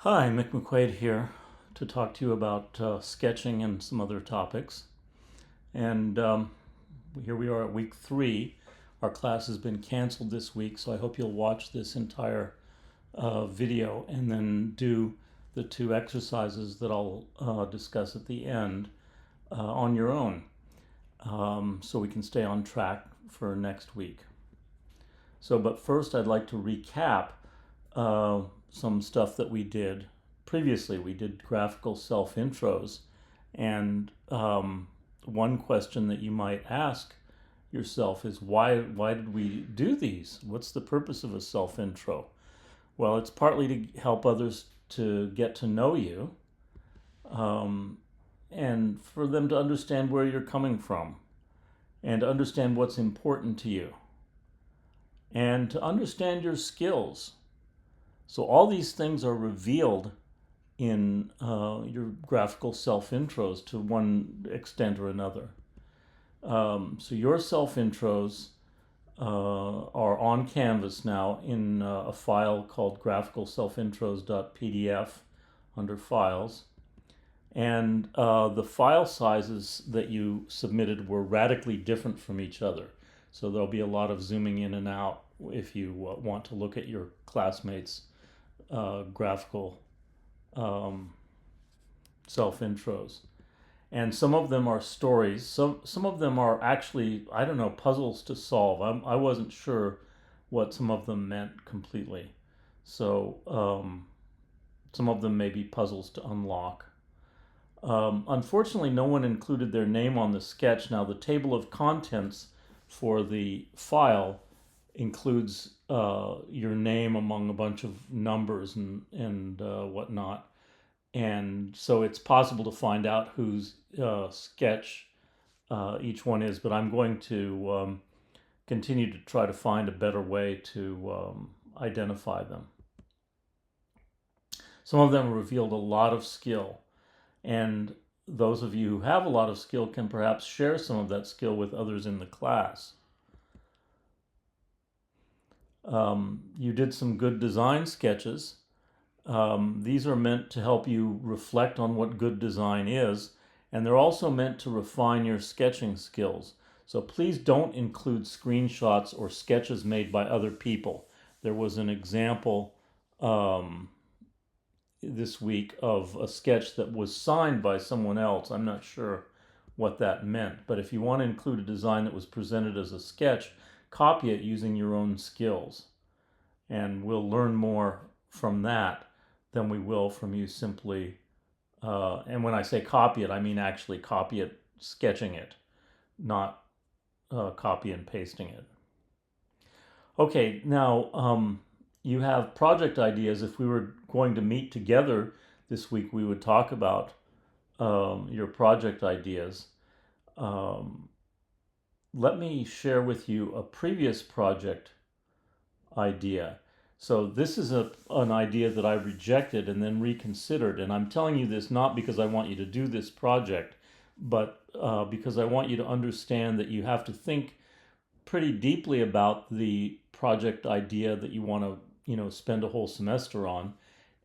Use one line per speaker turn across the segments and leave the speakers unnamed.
Hi, Mick McQuaid here to talk to you about sketching and some other topics. And here we are at week 3. Our class has been canceled this week, so I hope you'll watch this entire video and then do the 2 exercises that I'll discuss at the end on your own, so we can stay on track for next week. But first, I'd like to recap some stuff that we did previously. We did graphical self intros, and one question that you might ask yourself is why did we do these? What's the purpose of a self intro? Well, it's partly to help others to get to know you, and for them to understand where you're coming from, and to understand what's important to you, and to understand your skills. So all these things are revealed in your graphical self-intros to one extent or another. So your self-intros are on Canvas now in a file called graphicalselfintros.pdf under Files. And the file sizes that you submitted were radically different from each other. So there'll be a lot of zooming in and out if you want to look at your classmates' graphical self-intros. And some of them are stories. Some of them are actually, I don't know, puzzles to solve. I wasn't sure what some of them meant completely. So some of them may be puzzles to unlock. Unfortunately, no one included their name on the sketch. Now, the table of contents for the file includes your name among a bunch of numbers and whatnot. And so it's possible to find out whose sketch each one is, but I'm going to continue to try to find a better way to identify them. Some of them revealed a lot of skill, and those of you who have a lot of skill can perhaps share some of that skill with others in the class. You did some good design sketches. These are meant to help you reflect on what good design is, and they're also meant to refine your sketching skills. So please don't include screenshots or sketches made by other people. There was an example this week of a sketch that was signed by someone else. I'm not sure what that meant, but if you want to include a design that was presented as a sketch, copy it using your own skills. And we'll learn more from that than we will from you simply, and when I say copy it, I mean actually copy it, sketching it, not copy and pasting it. Okay, now you have project ideas. If we were going to meet together this week, we would talk about your project ideas. Let me share with you a previous project idea. So this is an idea that I rejected and then reconsidered. And I'm telling you this not because I want you to do this project, but because I want you to understand that you have to think pretty deeply about the project idea that you want to, spend a whole semester on.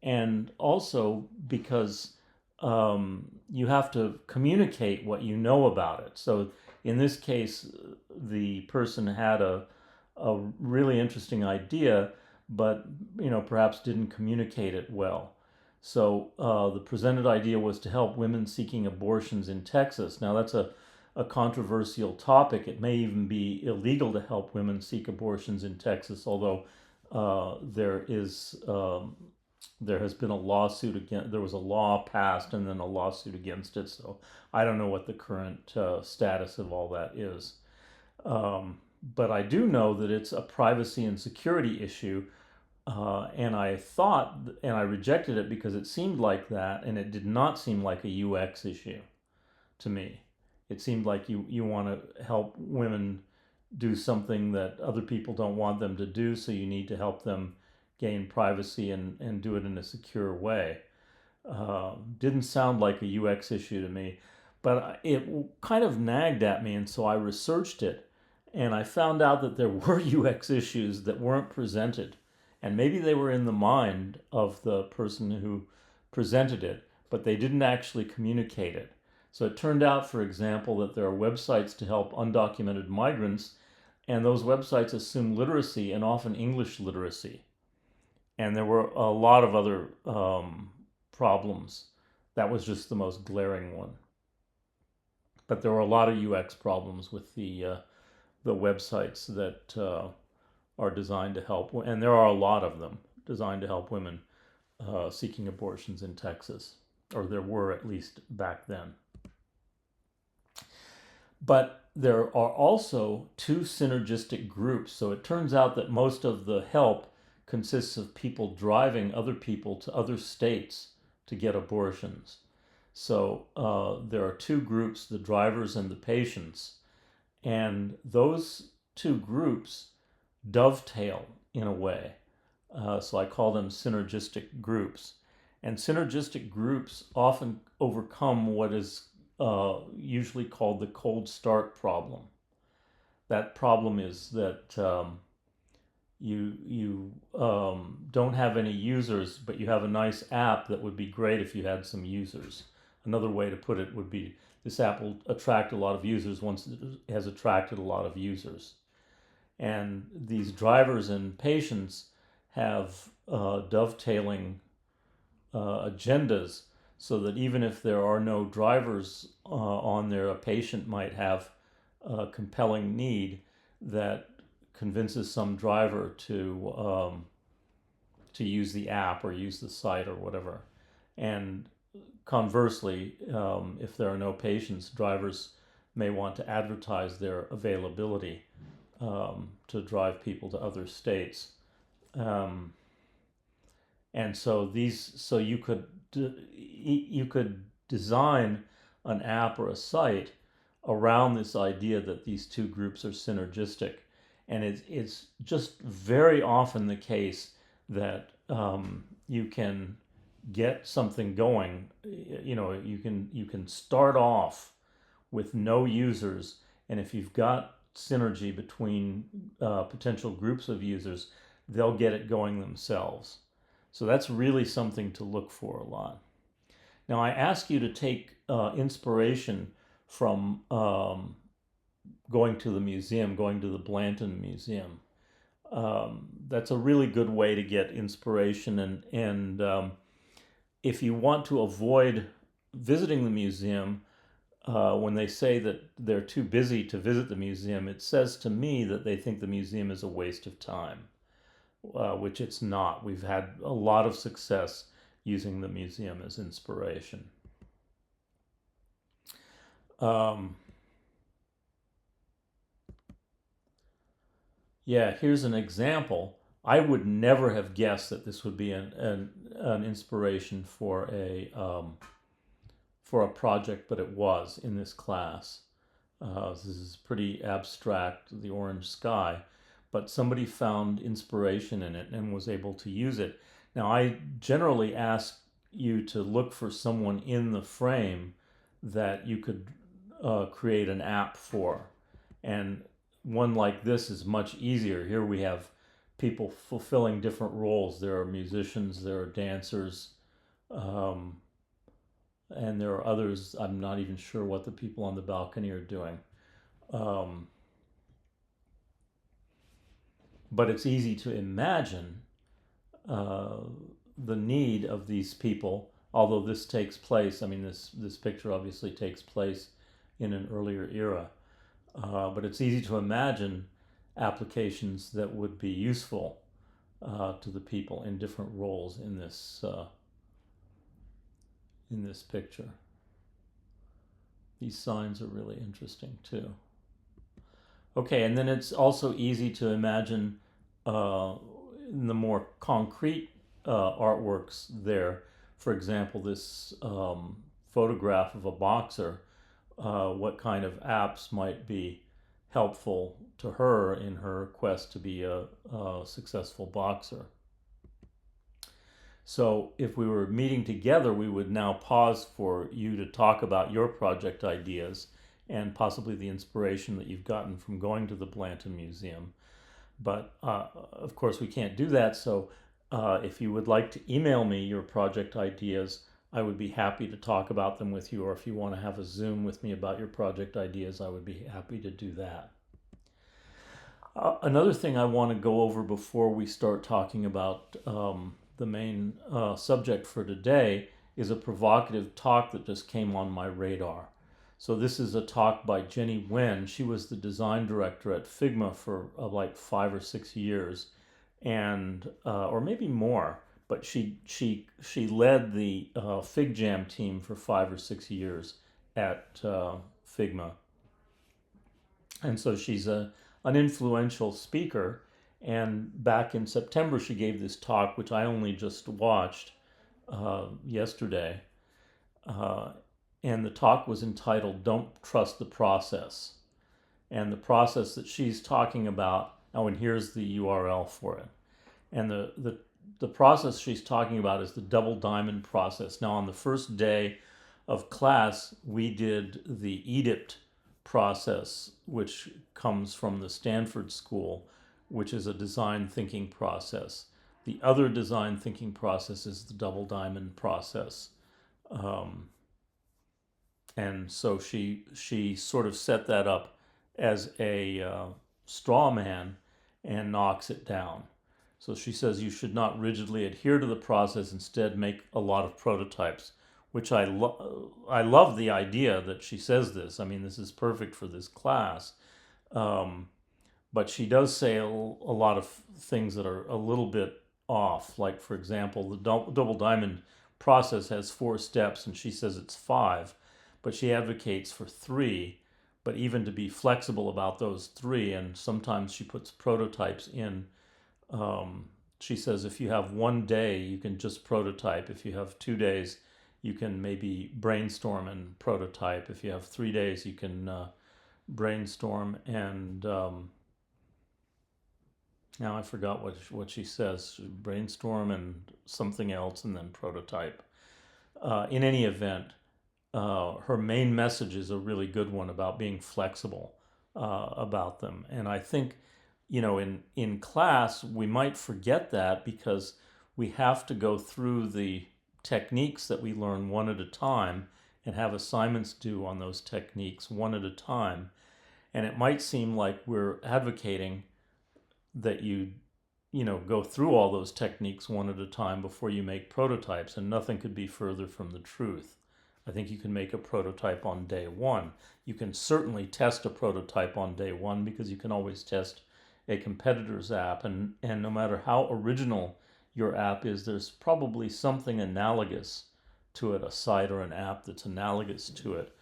And also because you have to communicate what you know about it. So in this case, the person had a really interesting idea, but perhaps didn't communicate it well. So the presented idea was to help women seeking abortions in Texas. Now that's a controversial topic. It may even be illegal to help women seek abortions in Texas, although there has been a lawsuit against. There was a law passed and then a lawsuit against it. So I don't know what the current status of all that is. But I do know that it's a privacy and security issue, and I thought, and I rejected it because it seemed like that, and it did not seem like a UX issue to me. It seemed like you want to help women do something that other people don't want them to do, so you need to help them gain privacy and do it in a secure way. Didn't sound like a UX issue to me, but it kind of nagged at me, and so I researched it. And I found out that there were UX issues that weren't presented. And maybe they were in the mind of the person who presented it, but they didn't actually communicate it. So it turned out, for example, that there are websites to help undocumented migrants, and those websites assume literacy and often English literacy. And there were a lot of other problems. That was just the most glaring one. But there were a lot of UX problems with the websites that are designed to help, and there are a lot of them designed to help women seeking abortions in Texas, or there were at least back then. But there are also two synergistic groups. So it turns out that most of the help consists of people driving other people to other states to get abortions. So there are two groups, the drivers and the patients, and those two groups dovetail in a way. So I call them synergistic groups. And synergistic groups often overcome what is usually called the cold start problem. That problem is that you don't have any users, but you have a nice app that would be great if you had some users. Another way to put it would be this app will attract a lot of users once it has attracted a lot of users. And these drivers and patients have dovetailing agendas, so that even if there are no drivers on there, a patient might have a compelling need that convinces some driver to use the app or use the site or whatever. And conversely, if there are no patients, drivers may want to advertise their availability to drive people to other states. And so you could design an app or a site around this idea that these two groups are synergistic. And it's just very often the case that you can get something going. You can start off with no users, and if you've got synergy between potential groups of users, they'll get it going themselves. So that's really something to look for a lot. Now I ask you to take inspiration from going to the museum, going to the Blanton Museum. That's a really good way to get inspiration, and if you want to avoid visiting the museum, when they say that they're too busy to visit the museum, it says to me that they think the museum is a waste of time, which it's not. We've had a lot of success using the museum as inspiration. Yeah, here's an example. I would never have guessed that this would be an inspiration for a project, but it was in this class. This is pretty abstract, the orange sky, but somebody found inspiration in it and was able to use it. Now, I generally ask you to look for someone in the frame that you could create an app for. And one like this is much easier. Here we have people fulfilling different roles. There are musicians, there are dancers, and there are others. I'm not even sure what the people on the balcony are doing. But it's easy to imagine the need of these people, although this takes place, this picture obviously takes place in an earlier era. But it's easy to imagine applications that would be useful to the people in different roles in this picture. These signs are really interesting too. Okay, and then it's also easy to imagine in the more concrete artworks there. For example, this photograph of a boxer. What kind of apps might be helpful to her in her quest to be a successful boxer. So if we were meeting together, we would now pause for you to talk about your project ideas and possibly the inspiration that you've gotten from going to the Blanton Museum. But of course, we can't do that. So if you would like to email me your project ideas, I would be happy to talk about them with you. Or if you want to have a Zoom with me about your project ideas, I would be happy to do that. Another thing I want to go over before we start talking about the main subject for today is a provocative talk that just came on my radar. So this is a talk by Jenny Wen. She was the design director at Figma for like 5 or 6 years, and or maybe more. But she led the FigJam team for 5 or 6 years at Figma, and so she's an influential speaker. And back in September, she gave this talk, which I only just watched yesterday. And the talk was entitled "Don't Trust the Process." And the process that she's talking about, oh, and here's the URL for it. And the process she's talking about is the double diamond process. Now, on the first day of class, we did the EDIPT process, which comes from the Stanford School, which is a design thinking process. The other design thinking process is the double diamond process. And so she sort of set that up as a straw man and knocks it down. So she says you should not rigidly adhere to the process, instead make a lot of prototypes, which I love the idea that she says this. I mean, this is perfect for this class. But she does say a lot of things that are a little bit off. Like, for example, the double diamond process has 4 steps, and she says it's 5. But she advocates for 3, but even to be flexible about those 3, and sometimes she puts prototypes in. She says if you have 1 day, you can just prototype. If you have 2 days, you can maybe brainstorm and prototype. If you have 3 days, you can brainstorm and now I forgot what she says. Brainstorm and something else, and then prototype. In any event, her main message is a really good one about being flexible about them. And I think, in class, we might forget that because we have to go through the techniques that we learn one at a time and have assignments due on those techniques one at a time. And it might seem like we're advocating that you go through all those techniques one at a time before you make prototypes, and nothing could be further from the truth. I think you can make a prototype on day 1. You can certainly test a prototype on day 1 because you can always test a competitor's app, and no matter how original your app is, there's probably something analogous to it, a site or an app that's analogous to it,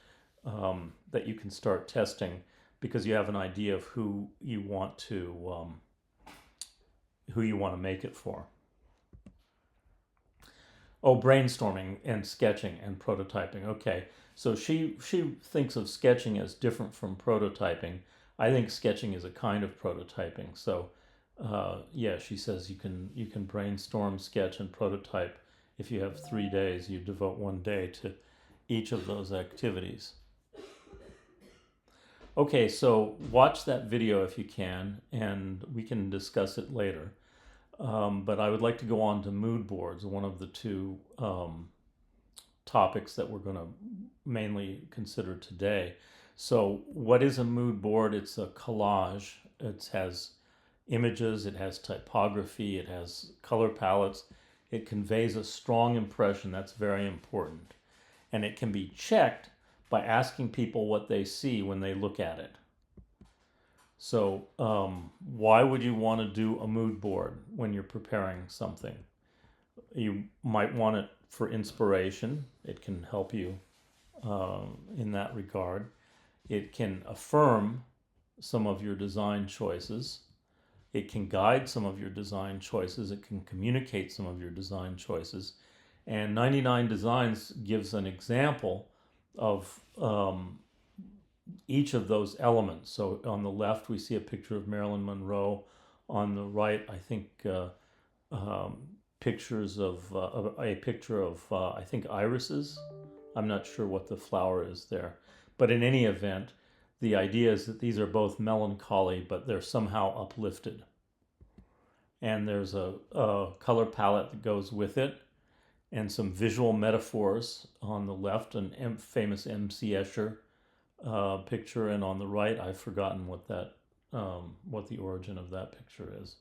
that you can start testing because you have an idea of who you want to make it for. Oh, brainstorming and sketching and prototyping. Okay, so she thinks of sketching as different from prototyping. I think sketching is a kind of prototyping. So, yeah, she says you can brainstorm, sketch, and prototype. If you have 3 days, you devote 1 day to each of those activities. Okay, so watch that video if you can, and we can discuss it later. But I would like to go on to mood boards, one of the 2 topics that we're going to mainly consider today. So what is a mood board? It's a collage. It has images, it has typography, it has color palettes. It conveys a strong impression. That's very important. And it can be checked by asking people what they see when they look at it. So why would you want to do a mood board when you're preparing something? You might want it for inspiration. It can help you in that regard. It can affirm some of your design choices. It can guide some of your design choices. It can communicate some of your design choices. And 99 Designs gives an example of each of those elements. So on the left, we see a picture of Marilyn Monroe. On the right, I think pictures of a picture of I think irises. I'm not sure what the flower is there, but in any event, the idea is that these are both melancholy, but they're somehow uplifted. and there's a color palette that goes with it, and some visual metaphors on the left, an famous M.C. Escher picture, and on the right, I've forgotten what the origin of that picture is.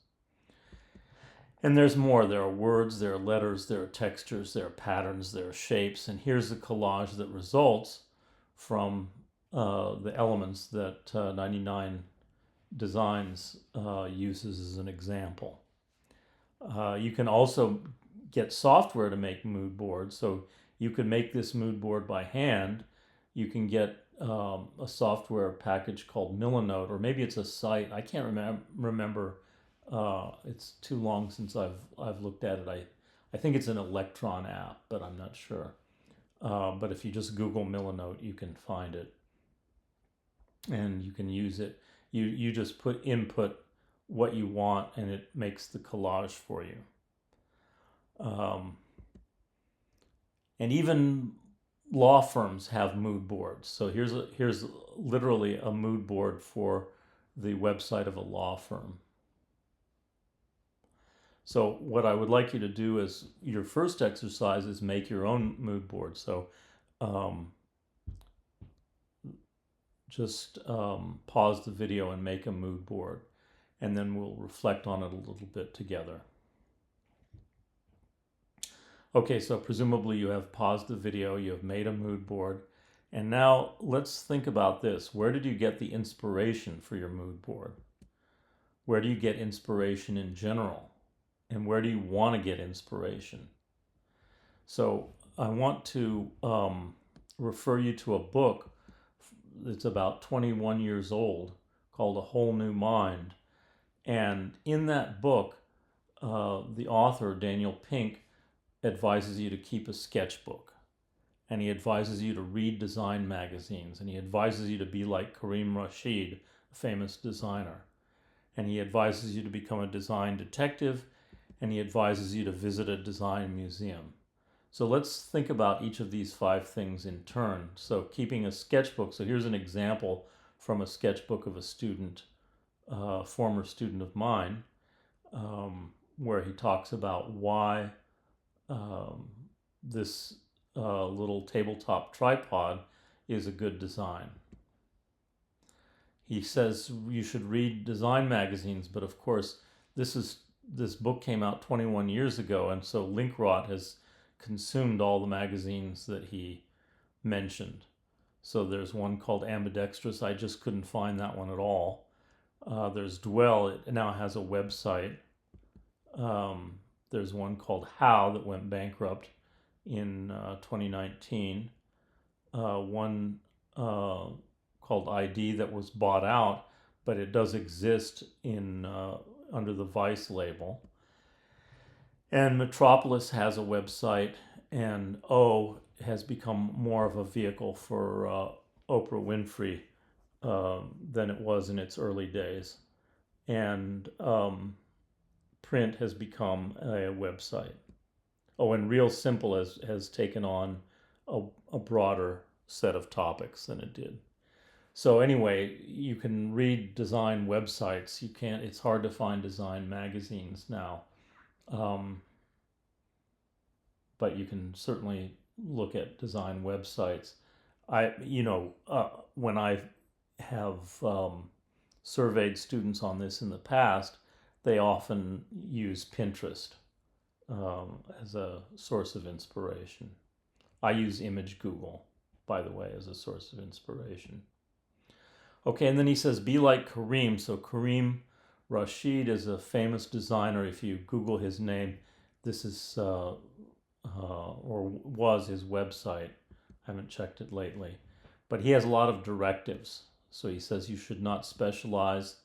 And there's more. There are words, there are letters, there are textures, there are patterns, there are shapes, and here's the collage that results from the elements that 99 Designs uses as an example. You can also get software to make mood boards, so you can make this mood board by hand. You can get a software package called Milanote, or maybe it's a site. I can't remember. It's too long since I've looked at it. I think it's an Electron app, but I'm not sure. But if you just Google Milanote, you can find it, and you can use it. You just input what you want, and it makes the collage for you. And even law firms have mood boards. So here's literally a mood board for the website of a law firm. So what I would like you to do is, your first exercise is make your own mood board. So just pause the video and make a mood board, and then we'll reflect on it a little bit together. Okay, so presumably you have paused the video, you have made a mood board, and now let's think about this. Where did you get the inspiration for your mood board? Where do you get inspiration in general? And where do you want to get inspiration? So I want to refer you to a book that's about 21 years old called A Whole New Mind. And in that book, the author, Daniel Pink, advises you to keep a sketchbook. And he advises you to read design magazines. And he advises you to be like Karim Rashid, a famous designer. And he advises you to become a design detective. And he advises you to visit a design museum. So let's think about each of these 5 things in turn. So keeping a sketchbook. So here's an example from a sketchbook of a student, former student of mine, where he talks about why this little tabletop tripod is a good design. He says you should read design magazines, but of course this book came out 21 years ago, and so link rot has consumed all the magazines that he mentioned. So there's one called Ambidextrous. I just couldn't find that one at all. There's Dwell. It now has a website. There's one called How that went bankrupt in 2019. One called ID that was bought out, but it does exist in under the Vice label. And Metropolis has a website, and O has become more of a vehicle for Oprah Winfrey than it was in its early days. And Print has become a website. Oh, and Real Simple has taken on a broader set of topics than it did. So anyway, you can read design websites. It's hard to find design magazines now. But you can certainly look at design websites. When I have surveyed students on this in the past, they often use Pinterest as a source of inspiration. I use Image Google, by the way, as a source of inspiration. Okay, and then he says, be like Karim. So Karim Rashid is a famous designer. If you Google his name, this is, or was his website. I haven't checked it lately. But he has a lot of directives. So he says you should not specialize,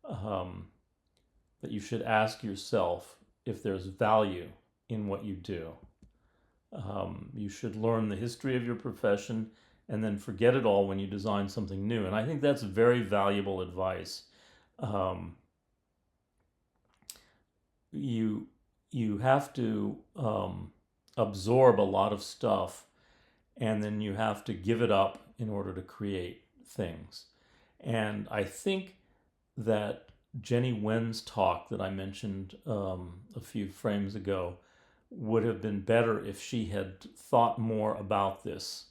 that you should ask yourself if there's value in what you do. You should learn the history of your profession and then forget it all when you design something new. And I think that's very valuable advice. You have to absorb a lot of stuff, and then you have to give it up in order to create things. And I think that Jenny Wen's talk that I mentioned a few frames ago would have been better if she had thought more about this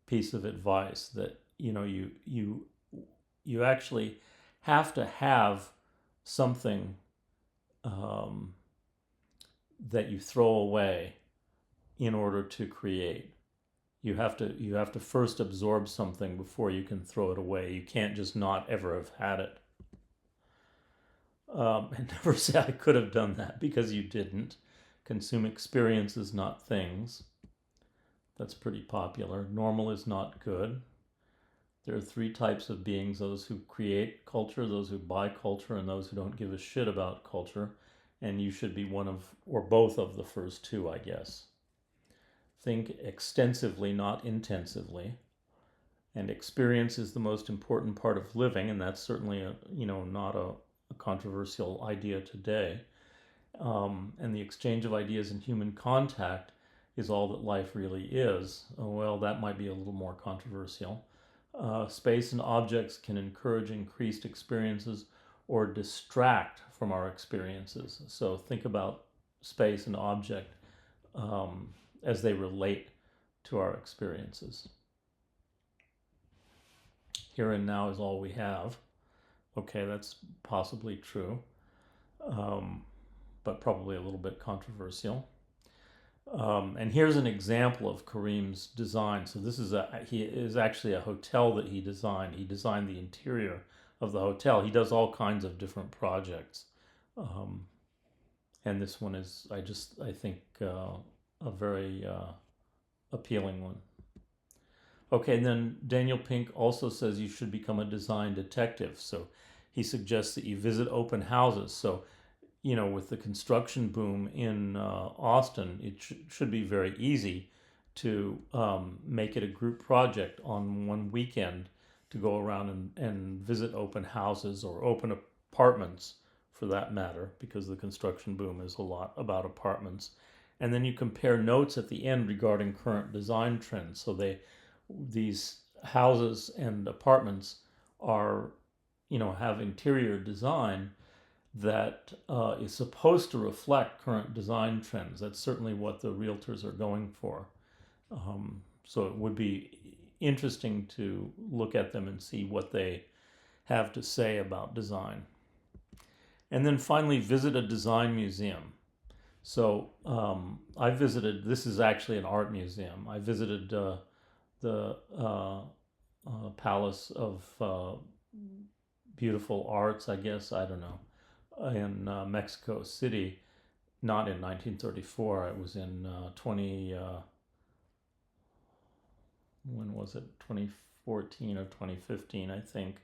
piece of advice, that you actually have to have something um, that you throw away in order to create. You have to first absorb something before you can throw it away. You can't just not ever have had it. And never say I could have done that, because you didn't. Consume experiences, not things. That's pretty popular. Normal is not good. There are three types of beings: those who create culture, those who buy culture, and those who don't give a shit about culture. And you should be one of, or both of, the first two, I guess. Think extensively, not intensively. And experience is the most important part of living, and that's certainly not a controversial idea today. And the exchange of ideas and human contact is all that life really is. Oh, well, that might be a little more controversial. Space and objects can encourage increased experiences or distract from our experiences. So think about space and object as they relate to our experiences. Here and now is all we have. Okay, that's possibly true, but probably a little bit controversial. And here's an example of Karim's design. So this is he is actually a hotel that he designed. He designed the interior of the hotel. He does all kinds of different projects, and this one is, I think, a very appealing one. Okay, and then Daniel Pink also says you should become a design detective. So he suggests that you visit open houses. So with the construction boom in Austin, it should be very easy to make it a group project on one weekend to go around and visit open houses, or open apartments for that matter, because the construction boom is a lot about apartments. And then you compare notes at the end regarding current design trends. So these houses and apartments are, have interior design that is supposed to reflect current design trends. That's certainly what the realtors are going for. So it would be interesting to look at them and see what they have to say about design. And then finally, visit a design museum. So I visited, this is actually an art museum. I visited the Palace of Beautiful Arts, I guess, I don't know, in Mexico City, not in 1934. It was in when was it? 2014 or 2015, I think,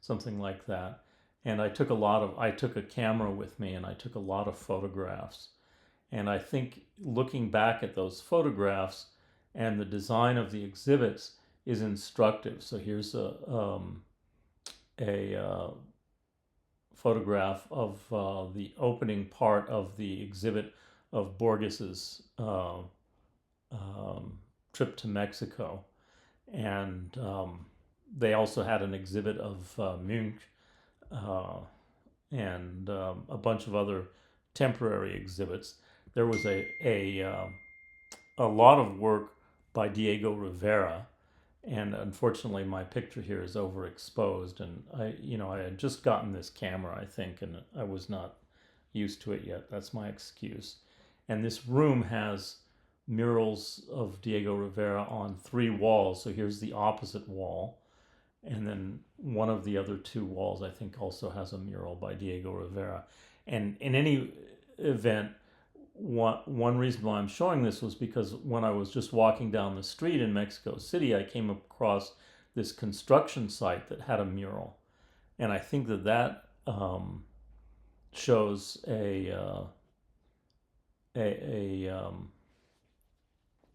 something like that. And I took a camera with me, and I took a lot of photographs. And I think looking back at those photographs and the design of the exhibits is instructive. So here's a photograph of the opening part of the exhibit of Borges's trip to Mexico. And they also had an exhibit of Munch and a bunch of other temporary exhibits. There was a lot of work by Diego Rivera, and unfortunately my picture here is overexposed, and I had just gotten this camera, I think, and I was not used to it yet. That's my excuse. And this room has murals of Diego Rivera on 3 walls. So here's the opposite wall, and then one of the other 2 walls I think also has a mural by Diego Rivera. And in any event, one reason why I'm showing this was because when I was just walking down the street in Mexico City, I came across this construction site that had a mural, and I think that shows a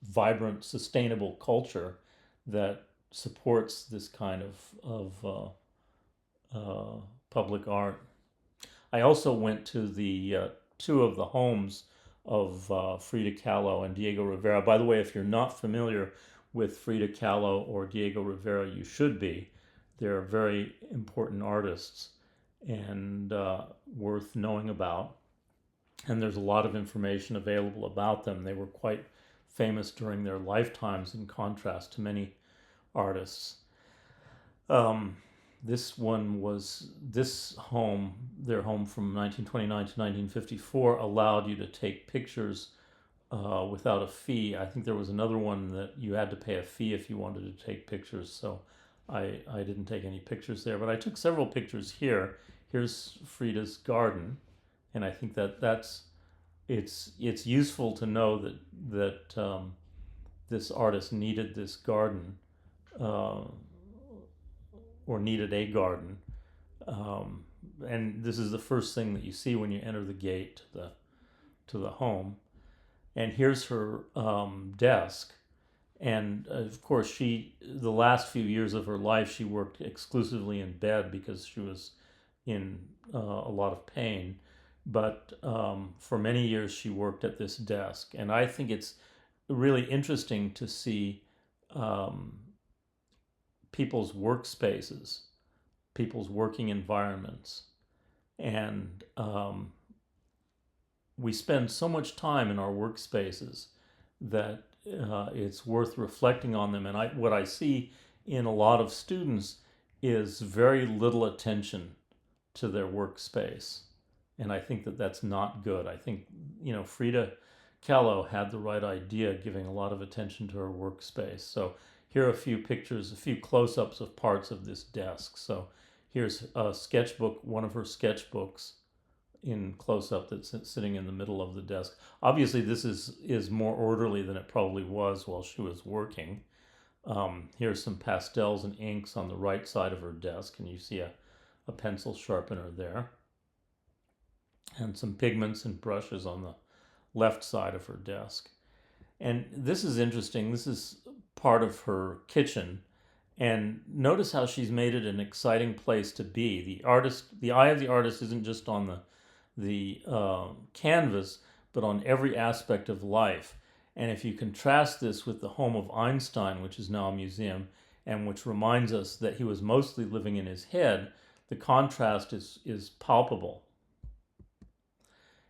vibrant, sustainable culture that supports this kind of public art. I also went to the 2 of the homes of Frida Kahlo and Diego Rivera. By the way, if you're not familiar with Frida Kahlo or Diego Rivera, you should be. They're very important artists. and worth knowing about. And there's a lot of information available about them. They were quite famous during their lifetimes, in contrast to many artists. Um, this one was this home, their home from 1929 to 1954, allowed you to take pictures without a fee. I think there was another one that you had to pay a fee if you wanted to take pictures. So I didn't take any pictures there, but I took several pictures here. Here's Frida's garden, and I think it's useful to know that this artist needed this garden, uh, or needed a garden, um, and this is the first thing that you see when you enter the gate to the home. And here's her desk. And of course, the last few years of her life, she worked exclusively in bed because she was in a lot of pain. But for many years, she worked at this desk. And I think it's really interesting to see um, people's workspaces, people's working environments. And we spend so much time in our workspaces that it's worth reflecting on them. And what I see in a lot of students is very little attention to their workspace. And I think that that's not good. I think, Frida Kahlo had the right idea, giving a lot of attention to her workspace. So here are a few pictures, a few close-ups of parts of this desk. So here's a sketchbook, one of her sketchbooks in close-up that's sitting in the middle of the desk. Obviously, this is more orderly than it probably was while she was working. Here's some pastels and inks on the right side of her desk, and you see a pencil sharpener there. And some pigments and brushes on the left side of her desk. And this is interesting. This is part of her kitchen. And notice how she's made it an exciting place to be. The eye of the artist isn't just on the canvas, but on every aspect of life. And if you contrast this with the home of Einstein, which is now a museum, and which reminds us that he was mostly living in his head, the contrast is palpable.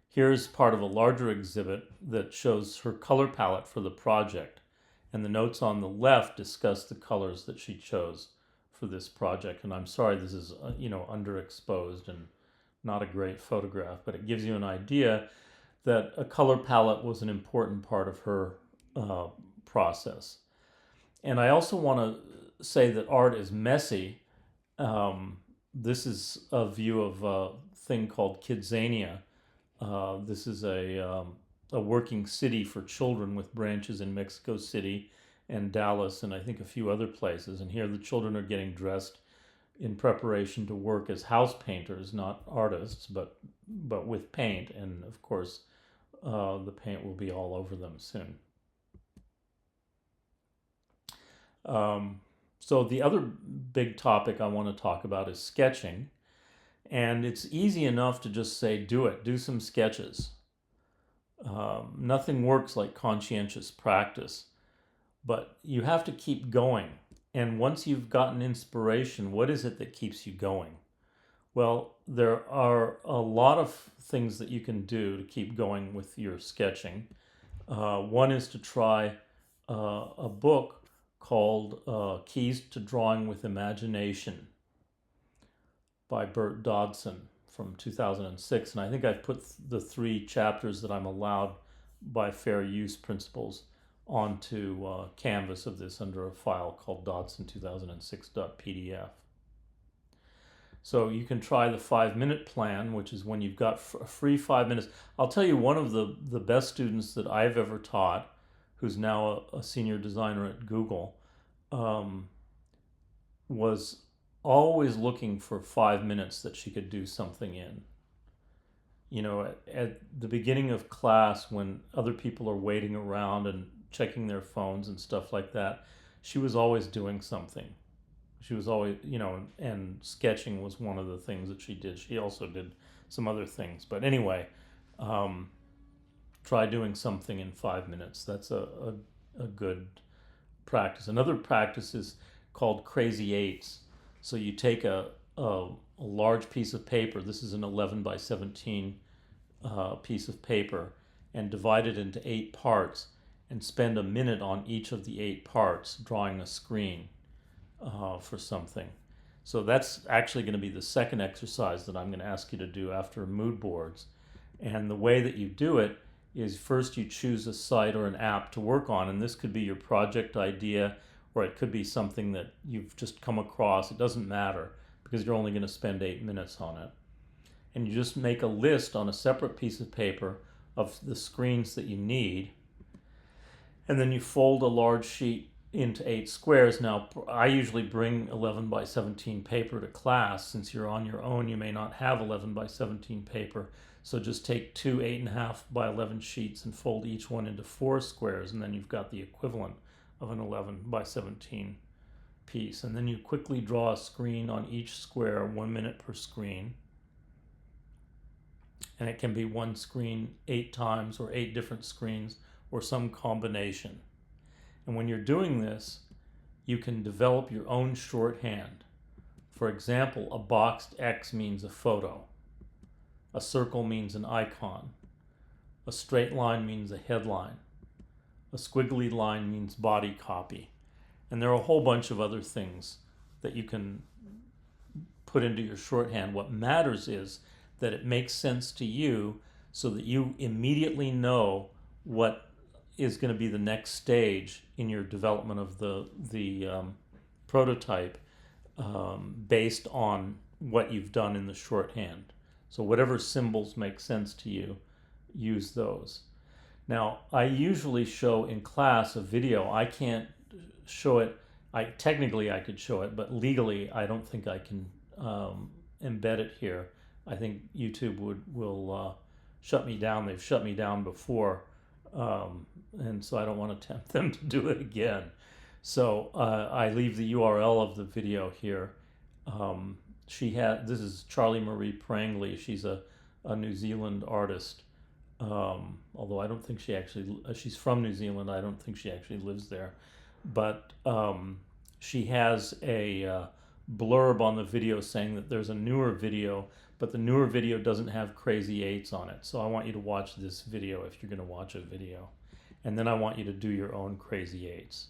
Here's part of a larger exhibit that shows her color palette for the project. And the notes on the left discuss the colors that she chose for this project. And I'm sorry this is, underexposed and not a great photograph, but it gives you an idea that a color palette was an important part of her process. And I also want to say that art is messy. This is a view of a thing called Kidzania. This is a working city for children with branches in Mexico City and Dallas and I think a few other places. And here the children are getting dressed in preparation to work as house painters, not artists, but with paint. And of course, the paint will be all over them soon. So the other big topic I want to talk about is sketching. And it's easy enough to just say, do some sketches. Nothing works like conscientious practice, but you have to keep going. And once you've gotten inspiration, what is it that keeps you going? Well, there are a lot of things that you can do to keep going with your sketching. One is to try a book called Keys to Drawing with Imagination by Bert Dodson from 2006. And I think I've put the 3 chapters that I'm allowed by fair use principles onto Canvas of this under a file called dodson2006.pdf. So you can try the 5-minute plan, which is when you've got a free 5 minutes. I'll tell you, one of the best students that I've ever taught, who's now a senior designer at Google, was always looking for 5 minutes that she could do something in. At the beginning of class, when other people are waiting around and checking their phones and stuff like that, she was always doing something. She was always, and sketching was one of the things that she did. She also did some other things. But anyway, try doing something in 5 minutes. That's a good practice. Another practice is called Crazy Eights. So you take a a large piece of paper. This is an 11 by 17 piece of paper, and divide it into 8 parts and spend a minute on each of the 8 parts drawing a screen for something. So that's actually going to be the second exercise that I'm going to ask you to do after mood boards. And the way that you do it is first you choose a site or an app to work on, and this could be your project idea, or it could be something that you've just come across. It doesn't matter because you're only going to spend 8 minutes on it. And you just make a list on a separate piece of paper of the screens that you need, and then you fold a large sheet into 8 squares. Now, I usually bring 11 by 17 paper to class. Since you're on your own, you may not have 11 by 17 paper. So just take 2 8.5 by 11 sheets and fold each one into 4 squares, and then you've got the equivalent of an 11 by 17 piece. And then you quickly draw a screen on each square, 1 minute per screen. And it can be one screen 8 times, or 8 different screens, or some combination. And when you're doing this, you can develop your own shorthand. For example, a boxed X means a photo. A circle means an icon. A straight line means a headline. A squiggly line means body copy. And there are a whole bunch of other things that you can put into your shorthand. What matters is that it makes sense to you, so that you immediately know what is going to be the next stage in your development of the prototype, based on what you've done in the shorthand. So whatever symbols make sense to you, use those. Now, I usually show in class a video. I can't show it. Technically I could show it, but legally I don't think I can embed it here. I think YouTube will shut me down. They've shut me down before, and so I don't want to tempt them to do it again. So I leave the URL of the video here. This is Charlie Marie Prangley. She's a New Zealand artist, although I don't think she's from New Zealand. I don't think she actually lives there. But she has a blurb on the video saying that there's a newer video, but the newer video doesn't have crazy 8s on it. So I want you to watch this video if you're going to watch a video. And then I want you to do your own crazy 8s.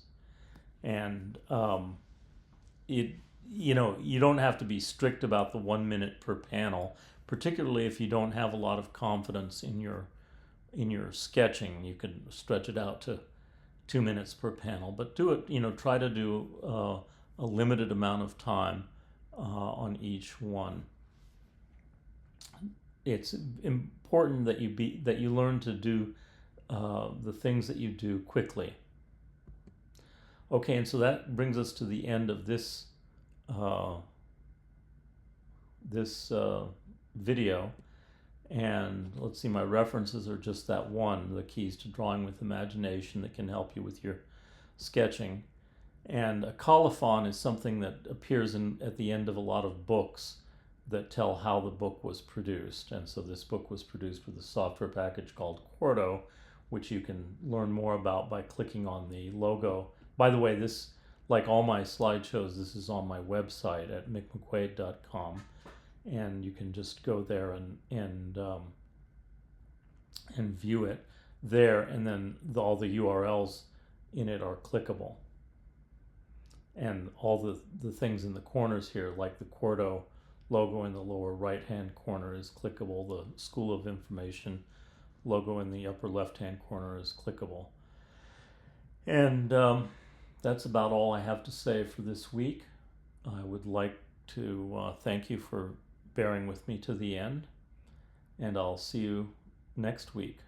And you don't have to be strict about the 1 minute per panel, particularly if you don't have a lot of confidence in your sketching. You can stretch it out to 2 minutes per panel, but do it, try to do a limited amount of time on each one. It's important that you learn to do the things that you do quickly. Okay, and so that brings us to the end of this video. And let's see, my references are just that one, the keys to drawing with imagination, that can help you with your sketching. And a colophon is something that appears at the end of a lot of books that tell how the book was produced. And so this book was produced with a software package called Quarto, which you can learn more about by clicking on the logo. By the way, this, like all my slideshows, this is on my website at mickmcquaid.com. And you can just go there and view it there, and then all the URLs in it are clickable. And all the things in the corners here, like the Quarto logo in the lower right-hand corner, is clickable. The School of Information logo in the upper left-hand corner is clickable. And that's about all I have to say for this week. I would like to thank you for bearing with me to the end, and I'll see you next week.